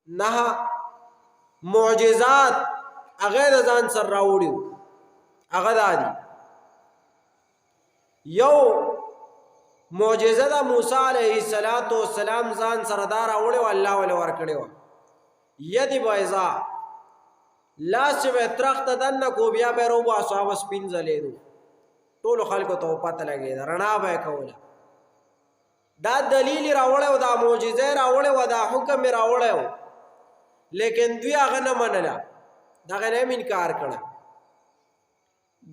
نه معجزات هغه د ځان سره راوړیو. هغه دادي یو معجزه د موسی علیه السلام ځان سره دا راوړیو، الله ول ورکړیو ید بایضا، لاس به ترخت دنه کو بیا به رو با صحابه سپین زلیدو، ټول خلکو ته پته لګی رڼا به کوله. دا دلیل راوړیو، دا معجزه راوړیو، دا حکم راوړیو، لیکن دوی هغه نه منله، دغه نه انکار کړه.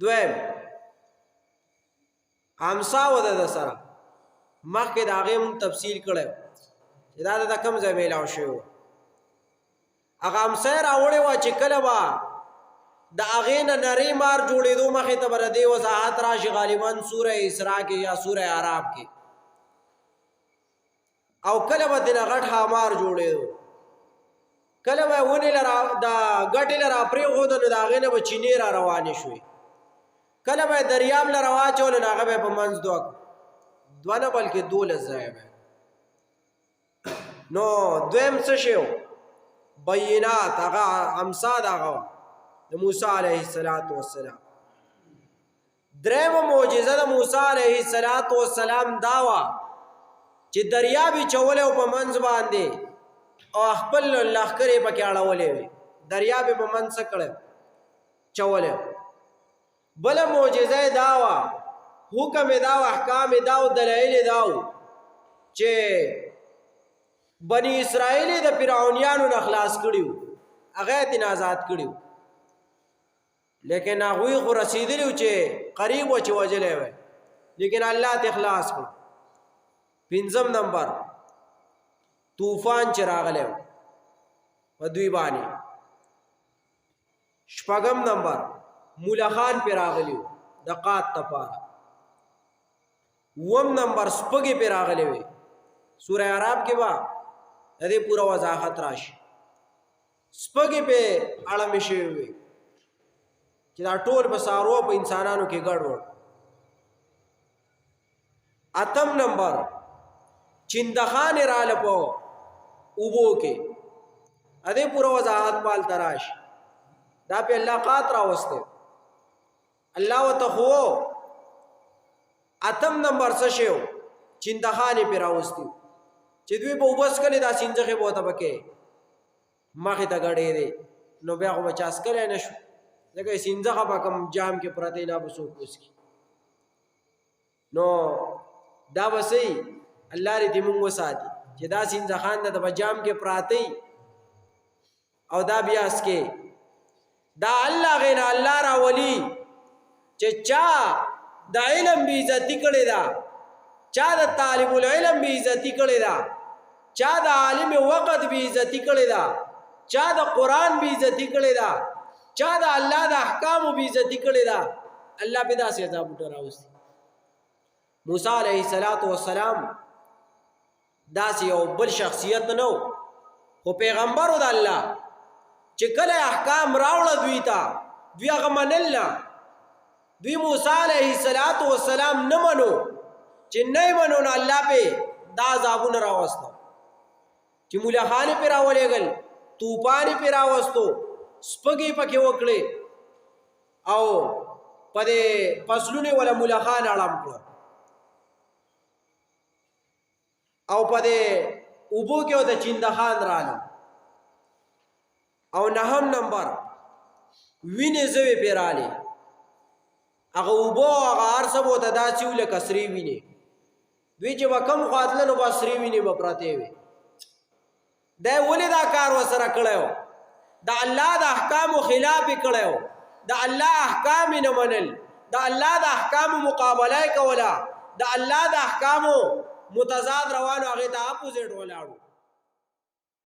دویم امسا وده د سره مخکې د هغې مونږ تفصیل کړی چې دا د کوم ځای میلاو شوی و. هغه امسا یې راوړې وه چې کله به د هغې نه نرۍ مار جوړېدو مخې ته به د دې وضاحت راشي غالبا سوره اسراء کې یا سوره اعراف کې، او کله به ترې نه غټ ښامار جوړېدو، کله به ونې د ګټې له را پرېښودو نو د هغې نه به چینې را روانې شوې، کله به یې دریاب له را واچولو نو هغه به یې په منځ دوه نه بلکې 12 ځایه به. نو دویم څه شی و؟ بینات، هغه امسا د هغه د موسی علیه السلام. درېیمه معجزه د موسی علیه السلام دا وه چې دریاب یې چولی و په منځ باندې او خپل لښکر یې پکې اړولی وې، دریاب یې په منځ څه کړی چولی. بله معجزه یې دا وه، حکم یې دا و، احکام یې دا و، دلایل یې دا و چې بني اسرائیل یې د فرعونیانو نه خلاص کړي وو، هغه یې ترې آزاد کړي وو، لیکن هغوی خو رسېدلي وو چې قریب و چې وژلی وی، لیکن الله ته خلاص کړو. 5 نمبر طوفان چې راغلی و په دوی باندې. 6 نمبر مولخان پې راغلی و د قات دپاره. 7 نمبر سپږې پې راغلی وې، سوره اعراف کې به د دې پوره وضاحت راشي. سپږې پې اړمې شوې وې چې دا ټول په څاروو په انسانانو کې ګډوډ. 8 نمبر چندخان راله په اوبو کې، د دې پوره وضاحت پال تراش. دا په الله قات راوسته الله وتخو. 8 نمبر څه شی و؟ چندخان پې راوستي چې دوی به اوبه څکلې، دا سینځخې به ورته پکې مخې ته ګډېدې، نو بیا خو به چا څکلی نه شو، ځکه سینځخه به کوم جام کې پرته نه به څوک وڅکي. نو دا به صحیح الله دې موږ وساتي چې دا سینځخان د به جام کې پراته او دا بیا څکې. دا الله غیر الله راولي چې چا د علم بې عزتي کړې ده، چا د طالب العلم بې عزتي کړې ده، چا د عالم وقت بې عزتي کړې ده، چا د قرآن بې عزتي کړې ده، چا د الله د احکامو بې عزتي کړې ده، الله پې داسې عذابونه راوستي. موسی علیه السلام داسې یو بل شخصیت نه و، خو پیغمبر و د الله چې کله احکام راوړه دوی ته، دوی هغه منل نه. دوی موسی علیه السلام نه منو، چې نه یې منو نو الله پې دا عذابونه راوستو چې مولخانې پې راولېږل، طوفان یې پې راوستو، سپږې پکې وکړې او په دې فصلونه ولا مولخان اړم کړو او په دې اوبو کې د چندخان رالو. او 9 نمبر وینې زوی پې رالې، هغه اوبو هغه هر څه به ورته داسې و لکه سرې وینې، دوی چې به کم خوا تله نو به سرې وینې به پرتې وې. دی ولې دا کار ورسره کړی و؟ د الله د احکامو خلاف یې کړی و، د الله احکام یې نه منل، د الله د احکامو مقابله یې کوله، د الله د احکامو متضاد روانو هغې ته اپوزیټ ولاړو.